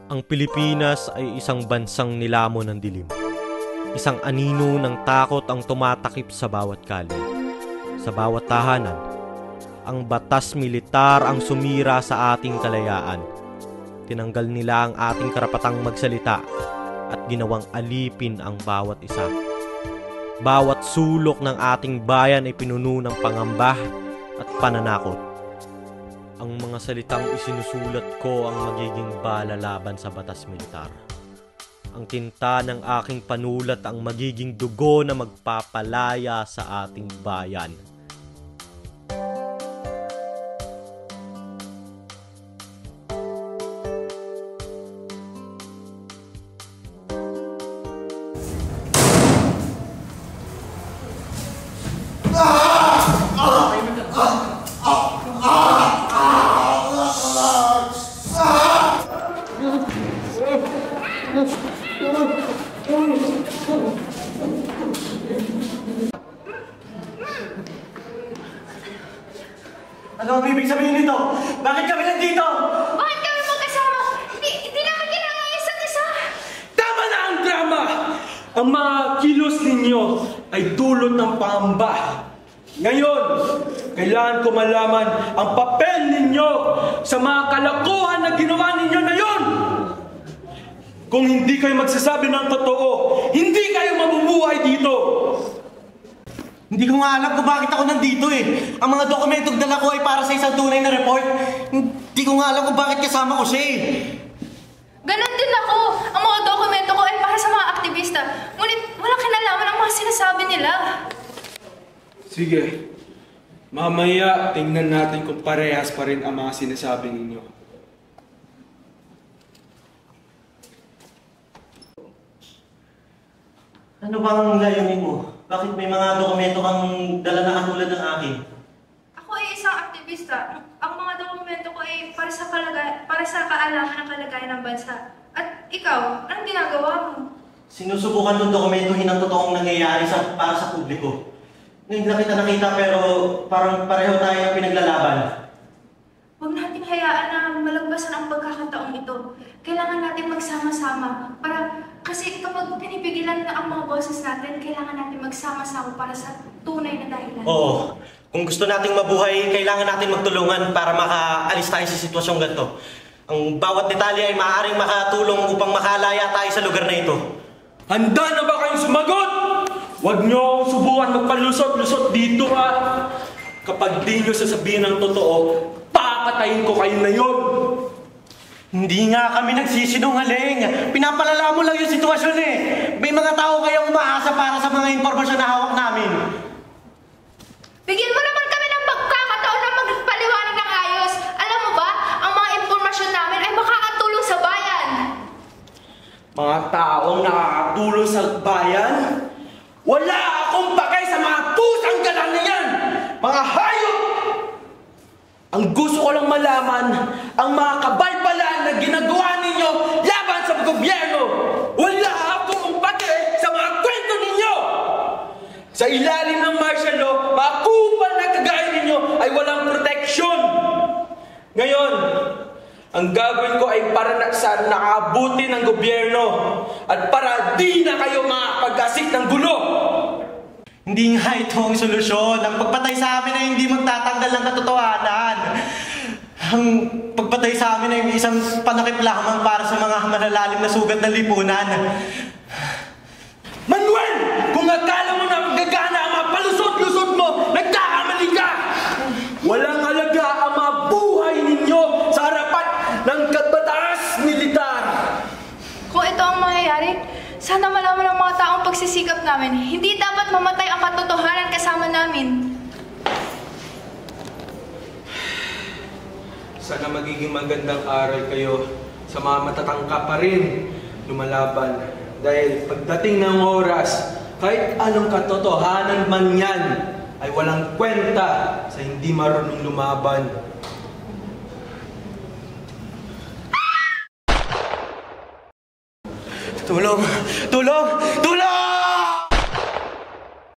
Ang Pilipinas ay isang bansang nilamon ng dilim. Isang anino ng takot ang tumatakip sa bawat kalye. Sa bawat tahanan, ang batas militar ang sumira sa ating kalayaan. Tinanggal nila ang ating karapatang magsalita at ginawang alipin ang bawat isa. Bawat sulok ng ating bayan ay pinuno ng pangamba at pananakot. Ang mga salitang isinusulat ko ang magiging bala laban sa batas militar. Ang tinta ng aking panulat ang magiging dugo na magpapalaya sa ating bayan. Ano ang ibig sabihin nito? Bakit kami nandito? Bakit kami magkasama? Hindi namin kailangan ang isa't isa! Tama na ang drama! Ang mga kilos ninyo ay dulot ng pangamba. Ngayon, kailangan ko malaman ang papel ninyo sa mga kalokohan na ginawa ninyo na yon. Kung hindi kayo magsasabi ng totoo, hindi kayo mabubuhay dito. Hindi ko nga alam kung bakit ako nandito eh. Ang mga dokumentong dala ko ay para sa isang tunay na report. Hindi ko nga alam kung bakit kasama ko siya eh. Ganon din ako. Ang mga dokumento ko ay para sa mga aktivista. Ngunit walang kinalaman ang mga sinasabi nila. Sige, mamaya tingnan natin kung parehas pa rin ang mga sinasabi ninyo. Ano bang layunin mo? Bakit may mga dokumento kang dala na katulad ng akin? Ako ay isang aktivista. Ang mga dokumento ko ay para sa kaalaman ng kalagayan ng bansa. At ikaw, anong ginagawa mo? Sinusubukan ng dokumentuhin ang totoong nangyayari para sa publiko. Ngayon lang kita nakita pero parang pareho tayo ng pinaglalaban. Huwag nating hayaan na malagpasan ang pagkakataong ito. Kailangan natin magsama-sama kasi kapag pinipigilan na ang mga boses natin, kailangan natin magsama-sama para sa tunay na dahilan. Oo. Kung gusto nating mabuhay, kailangan natin magtulungan para makaalis tayo sa sitwasyong ganito. Ang bawat detalye ay maaaring makatulong upang makalaya tayo sa lugar na ito. Handa na ba kayong sumagot? Huwag niyo akong subukan magpalusot-lusot dito ha. Kapag di niyo sasabihin ng totoo, papatayin ko kayo na yun. Hindi nga kami nagsisinungaling. Pinapalala mo lang yung sitwasyon eh. May mga tao kayong umaasa para sa mga impormasyon na hawak namin. Bigyan mo naman kami ng pagkakataon na magpaliwanag ng ayos. Alam mo ba, ang mga impormasyon namin ay makakatulong sa bayan. Mga taong nakakatulong sa bayan? Wala akong pakay sa mga pusang galang na yan! Mga hayop! Ang gusto ko lang malaman, ang mga kabalbalan na ginagawa ninyo laban sa gobyerno! Wala akong pakay sa mga kwento ninyo! Sa ilalim ng martial law, mga kupal na kagaya ninyo ay walang proteksyon! Ngayon, ang gagawin ko ay para sa nakabuti ng gobyerno at para di na kayo makapag-asik ng gulo. Hindi nga ito ang solusyon. Ang pagpatay sa amin ay hindi magtatanggal ng katotohanan. Ang pagpatay sa amin ay isang panakip lamang para sa mga malalalim na sugat ng lipunan. Manuel! Kung akala mo na magagana ang mga palusot-lusot mo, nagkakamali ka! Walang halaga ang mga buhay ninyo sa harapan ng kabatas militar! Kung ito ang mangyayari, sana malaman ng mga taong pagsisikap namin. Hindi dapat mamatay ang katotohanan kasama namin. Sana magiging magandang aral kayo sa mga matatangka pa rin lumalaban. Dahil pagdating ng oras, kahit anong katotohanan man yan, ay walang kwenta sa hindi marunong lumaban. Tulong! Tulong!